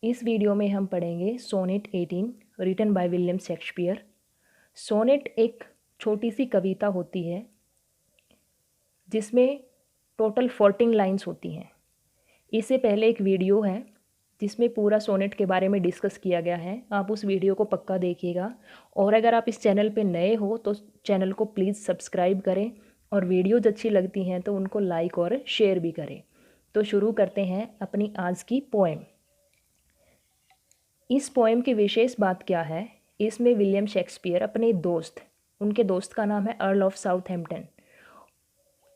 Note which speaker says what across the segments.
Speaker 1: इस वीडियो में हम पढ़ेंगे sonnet 18 written by William Shakespeare. Sonnet एक छोटी सी कविता होती है जिसमें टोटल 14 लाइंस होती हैं। इससे पहले एक वीडियो है जिसमें पूरा सोनेट के बारे में डिस्कस किया गया है, आप उस वीडियो को पक्का देखिएगा। और अगर आप इस चैनल पे नए हो तो चैनल को प्लीज़ सब्सक्राइब करें और वीडियोज अच्छी लगती हैं तो उनको लाइक और शेयर भी करें। तो शुरू करते हैं अपनी आज की पोएम। इस पोएम की विशेष बात क्या है, इसमें विलियम शेक्सपियर अपने दोस्त, उनके दोस्त का नाम है अर्ल ऑफ साउथहैम्पटन,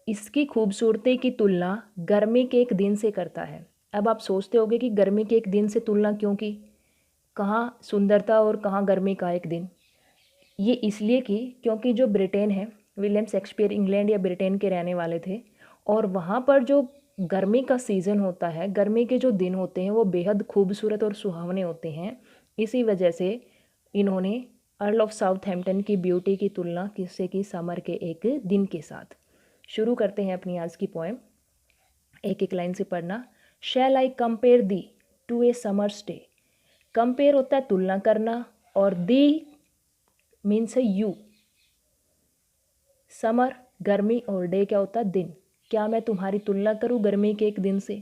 Speaker 1: इसकी खूबसूरती की तुलना गर्मी के एक दिन से करता है। अब आप सोचते होंगे कि गर्मी के एक दिन से तुलना क्यों की, कहाँ सुंदरता और कहाँ गर्मी का एक दिन। ये इसलिए कि क्योंकि जो ब्रिटेन है, विलियम शेक्सपियर इंग्लैंड या ब्रिटेन के रहने वाले थे और वहाँ पर जो गर्मी का सीज़न होता है, गर्मी के जो दिन होते हैं वो बेहद खूबसूरत और सुहावने होते हैं। इसी वजह से इन्होंने अर्ल ऑफ साउथहैम्पटन की ब्यूटी की तुलना किससे की, समर के एक दिन के साथ। शुरू करते हैं अपनी आज की पोएम। एक एक लाइन से पढ़ना। Shall I compare thee to a summer's day. Compare होता है तुलना करना और दी मीन्स है यू। समर गर्मी और डे क्या होता है, दिन। क्या मैं तुम्हारी तुलना करूं गर्मी के एक दिन से।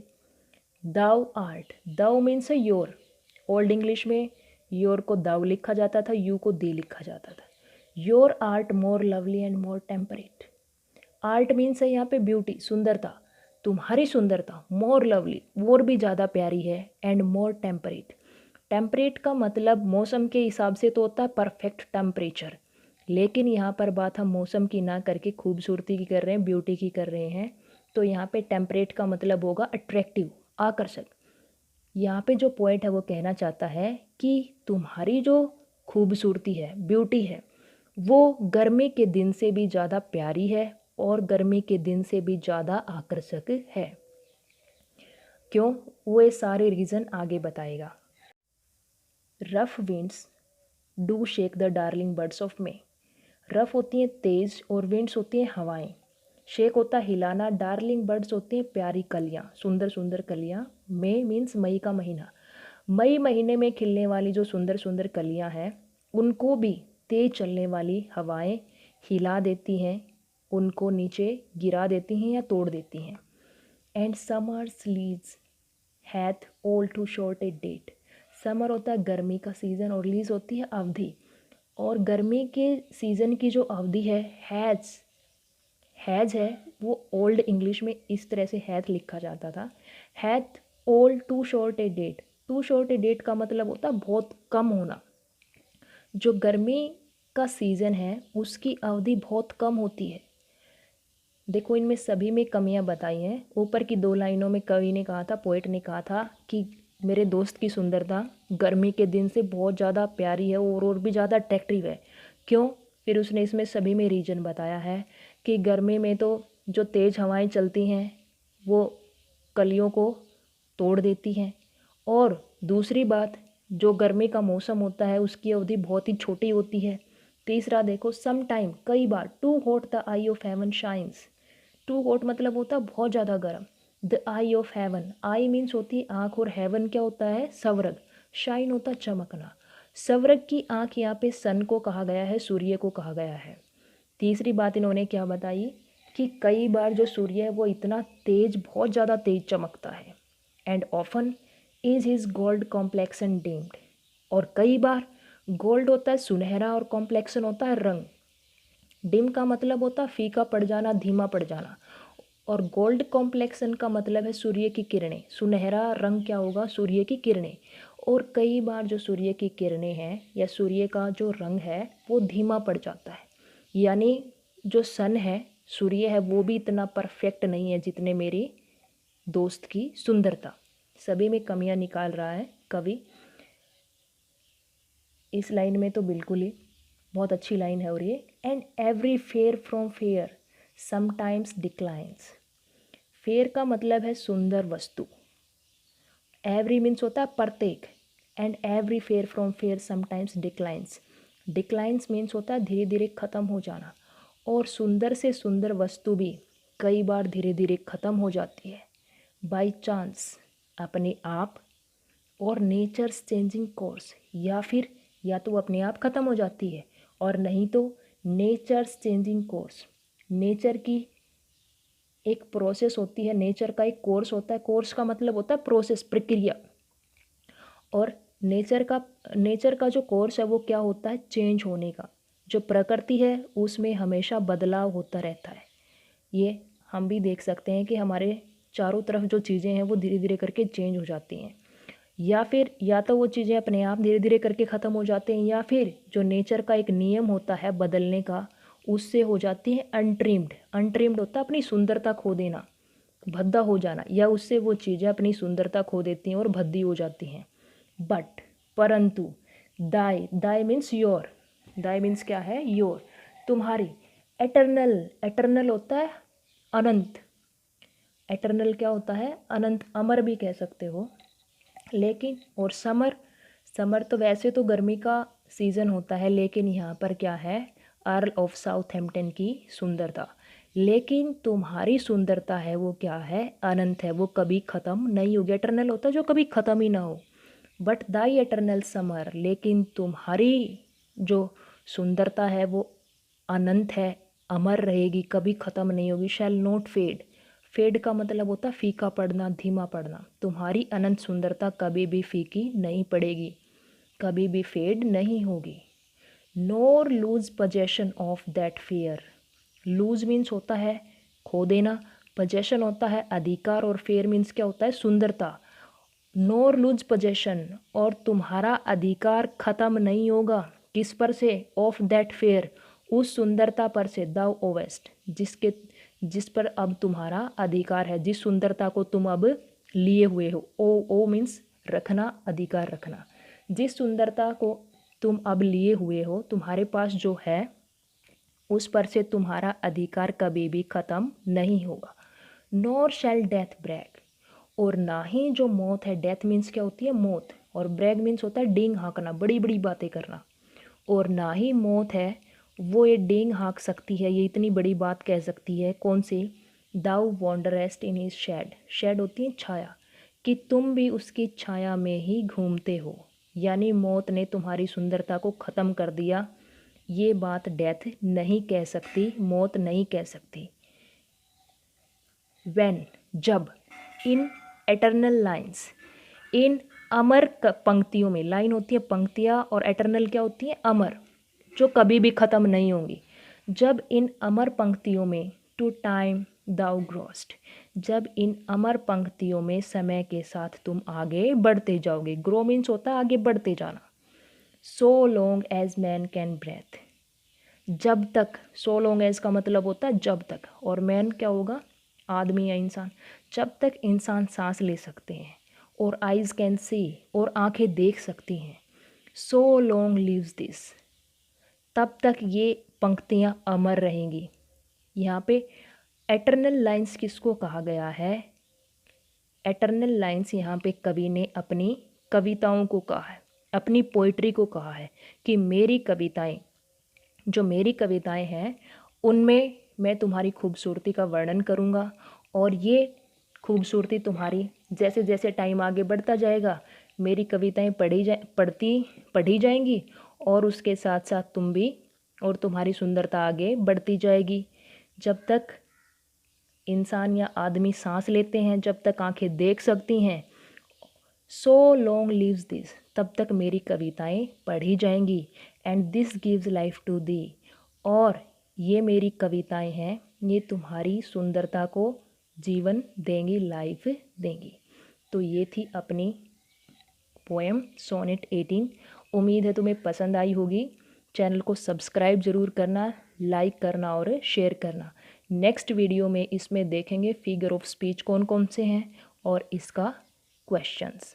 Speaker 1: दाउ आर्ट, दाउ मीन्स है योर। ओल्ड इंग्लिश में योर को दाउ लिखा जाता था, यू को दी लिखा जाता था। Your art more lovely and more temperate. Art means है यहाँ पे ब्यूटी, सुंदरता। तुम्हारी सुंदरता मोर लवली, और भी ज़्यादा प्यारी है, एंड मोर टेम्परेट। टेम्परेट का मतलब मौसम के हिसाब से तो होता है परफेक्ट टेम्परेचर, लेकिन यहाँ पर बात हम मौसम की ना करके खूबसूरती की कर रहे हैं, ब्यूटी की कर रहे हैं। तो यहाँ पे टेम्परेट का मतलब होगा अट्रैक्टिव, आकर्षक। यहाँ पे जो पॉइंट है वो कहना चाहता है कि तुम्हारी जो खूबसूरती है, ब्यूटी है, वो गर्मी के दिन से भी ज़्यादा प्यारी है और गर्मी के दिन से भी ज़्यादा आकर्षक है। क्यों, वो ये सारे रीज़न आगे बताएगा। Rough winds do shake the darling birds of May. Rough होती हैं तेज़ और विंड्स होती हैं हवाएं। शेक होता है हिलाना, डार्लिंग बर्ड्स होती हैं प्यारी कलियाँ, सुंदर सुंदर कलियाँ। मे मीन्स मई का महीना। मई महीने में खिलने वाली जो सुंदर सुंदर कलियाँ हैं उनको भी तेज चलने वाली हवाएं हिला देती हैं, उनको नीचे गिरा देती हैं या तोड़ देती हैं। And summer's lease hath all too short a date. Summer होता है गर्मी का सीज़न और लीज होती है अवधि। और गर्मी के सीज़न की जो अवधि है, हैज़ है, वो ओल्ड इंग्लिश में इस तरह से हैथ लिखा जाता था। Hath all too short a date. Too short a date का मतलब होता है बहुत कम होना। जो गर्मी का सीज़न है उसकी अवधि बहुत कम होती है। देखो इनमें सभी में कमियां बताई हैं। ऊपर की दो लाइनों में कवि ने कहा था, पोएट ने कहा था कि मेरे दोस्त की सुंदरता गर्मी के दिन से बहुत ज़्यादा प्यारी है और भी ज़्यादा अट्रैक्टिव है। क्यों, फिर उसने इसमें सभी में रीज़न बताया है कि गर्मी में तो जो तेज़ हवाएं चलती हैं वो कलियों को तोड़ देती हैं, और दूसरी बात जो गर्मी का मौसम होता है उसकी अवधि बहुत ही छोटी होती है। तीसरा देखो, सम टाइम, कई बार, too hot the eye of heaven shines. Too hot मतलब होता है बहुत ज़्यादा गर्म। The eye of heaven, eye means होती है आँख और हेवन क्या होता है, स्वर्ग। शाइन होता है चमकना। स्वर्ग की आँख यहाँ पे सन को कहा गया है, सूर्य को कहा गया है। तीसरी बात इन्होंने क्या बताई कि कई बार जो सूर्य है वो इतना तेज, बहुत ज़्यादा तेज चमकता है। And often is his gold complexion deemed. और कई बार गोल्ड होता है सुनहरा और कॉम्प्लेक्सन होता है रंग। डिम का मतलब होता है फीका पड़ जाना, धीमा पड़ जाना। और गोल्ड कॉम्प्लेक्सन का मतलब है सूर्य की किरणें। सुनहरा रंग क्या होगा, सूर्य की किरणें। और कई बार जो सूर्य की किरणें हैं या सूर्य का जो रंग है वो धीमा पड़ जाता है। यानी जो सन है, सूर्य है, वो भी इतना परफेक्ट नहीं है जितने मेरी दोस्त की सुंदरता। सभी में कमियां निकाल रहा है कवि। इस लाइन में तो बिल्कुल ही बहुत अच्छी लाइन है। और ये and every fair from fair sometimes declines. Fair का मतलब है सुंदर वस्तु। एवरी मीन्स होता है प्रत्येक, and every fair from fair sometimes declines. Declines means होता है धीरे धीरे ख़त्म हो जाना। और सुंदर से सुंदर वस्तु भी कई बार धीरे धीरे ख़त्म हो जाती है। बाई चांस, अपने आप। और नेचर्स चेंजिंग कोर्स, या फिर या तो अपने आप ख़त्म हो जाती है और नहीं तो नेचर्स चेंजिंग कोर्स, नेचर की एक प्रोसेस होती है, नेचर का एक कोर्स होता है, कोर्स का मतलब होता है प्रोसेस, प्रक्रिया, और नेचर का जो कोर्स है वो क्या होता है, चेंज होने का। जो प्रकृति है उसमें हमेशा बदलाव होता रहता है। ये हम भी देख सकते हैं कि हमारे चारों तरफ जो चीज़ें हैं वो धीरे धीरे करके चेंज हो जाती हैं, या फिर या तो वो चीज़ें अपने आप धीरे धीरे करके ख़त्म हो जाते हैं, या फिर जो नेचर का एक नियम होता है बदलने का उससे हो जाती है अनट्रिम्ड। अनट्रिम्ड होता है अपनी सुंदरता खो देना, भद्दा हो जाना, या उससे वो चीज़ें अपनी सुंदरता खो देती हैं और भद्दी हो जाती हैं। बट परंतु दाई, दाई मीन्स योर, दाई मीन्स क्या है, योर, तुम्हारी। एटर्नल, एटर्नल होता है अनंत, एटर्नल क्या होता है, अनंत, अमर भी कह सकते हो। लेकिन और समर, समर तो वैसे तो गर्मी का सीज़न होता है, लेकिन यहाँ पर क्या है, अर्ल ऑफ साउथहैम्पटन की सुंदरता। लेकिन तुम्हारी सुंदरता है वो क्या है, अनंत है, वो कभी ख़त्म नहीं होगी। एटर्नल होता है जो कभी ख़त्म ही ना हो। बट दाई एटर्नल समर, लेकिन तुम्हारी जो सुंदरता है वो अनंत है, अमर रहेगी, कभी ख़त्म नहीं होगी। शैल नॉट फेड, फेड का मतलब होता है फीका पड़ना, धीमा पड़ना। तुम्हारी अनंत सुंदरता कभी भी फीकी नहीं पड़ेगी, कभी भी फेड नहीं होगी। Nor lose possession of that fair, lose means होता है खो देना, पोजेशन होता है अधिकार, और फेयर मीन्स क्या होता है, सुंदरता। नोर लूज पोजेशन, और तुम्हारा अधिकार खत्म नहीं होगा, किस पर से, ऑफ दैट फेयर, उस सुंदरता पर से, दाउ ओवेस्ट, जिस पर अब तुम्हारा अधिकार है, जिस सुंदरता को तुम अब लिए हुए हो। ओ मीन्स रखना, अधिकार रखना। जिस सुंदरता को तुम अब लिए हुए हो, तुम्हारे पास जो है, उस पर से तुम्हारा अधिकार कभी भी ख़त्म नहीं होगा। नॉर शैल डेथ ब्रैग, और ना ही जो मौत है, डेथ मीन्स क्या होती है, मौत, और ब्रैग मीन्स होता है डींग हाँकना, बड़ी बड़ी बातें करना। और ना ही मौत है वो ये डींग हाँक सकती है, ये इतनी बड़ी बात कह सकती है, कौन सी, दाउ वॉन्डरेस्ट इन हिज शेड, शेड होती है छाया, कि तुम भी उसकी छाया में ही घूमते हो। यानी मौत ने तुम्हारी सुंदरता को ख़त्म कर दिया, ये बात डेथ नहीं कह सकती, मौत नहीं कह सकती। व्हेन, जब, इन एटर्नल लाइन्स, इन अमर पंक्तियों में, लाइन होती है पंक्तियाँ, और एटर्नल क्या होती है, अमर, जो कभी भी ख़त्म नहीं होंगी। जब इन अमर पंक्तियों में, टू टाइम दाउ ग्रोस्ट, जब इन अमर पंक्तियों में समय के साथ तुम आगे बढ़ते जाओगे, ग्रो मीन्स होता है आगे बढ़ते जाना। So long as man can breathe, जब तक, सो लॉन्ग एज का मतलब होता है जब तक, और मैन क्या होगा, आदमी या इंसान, जब तक इंसान सांस ले सकते हैं, और आइज़ कैन सी, और आंखें देख सकती हैं, सो लॉन्ग लिव्स दिस, तब तक ये पंक्तियाँ अमर रहेंगी। यहाँ पे एटर्नल लाइंस किसको कहा गया है, एटर्नल लाइंस यहाँ पे कवि ने अपनी कविताओं को कहा है, अपनी पोइट्री को कहा है, कि मेरी कविताएं, जो मेरी कविताएं हैं उनमें मैं तुम्हारी खूबसूरती का वर्णन करूँगा, और ये खूबसूरती तुम्हारी जैसे जैसे टाइम आगे बढ़ता जाएगा, मेरी कविताएं पढ़ी जाएंगी, और उसके साथ साथ तुम भी, और तुम्हारी सुंदरता आगे बढ़ती जाएगी। जब तक इंसान या आदमी सांस लेते हैं, जब तक आंखें देख सकती हैं, सो लॉन्ग लिव्स दिस, तब तक मेरी कविताएं पढ़ी जाएंगी। And this gives life to thee, और ये मेरी कविताएं हैं, ये तुम्हारी सुंदरता को जीवन देंगी, लाइफ देंगी। तो ये थी अपनी पोएम सोनेट 18। उम्मीद है तुम्हें पसंद आई होगी। चैनल को सब्सक्राइब ज़रूर करना, लाइक करना और शेयर करना। नेक्स्ट वीडियो में इसमें देखेंगे फिगर ऑफ स्पीच कौन कौन से हैं और इसका क्वेश्चंस।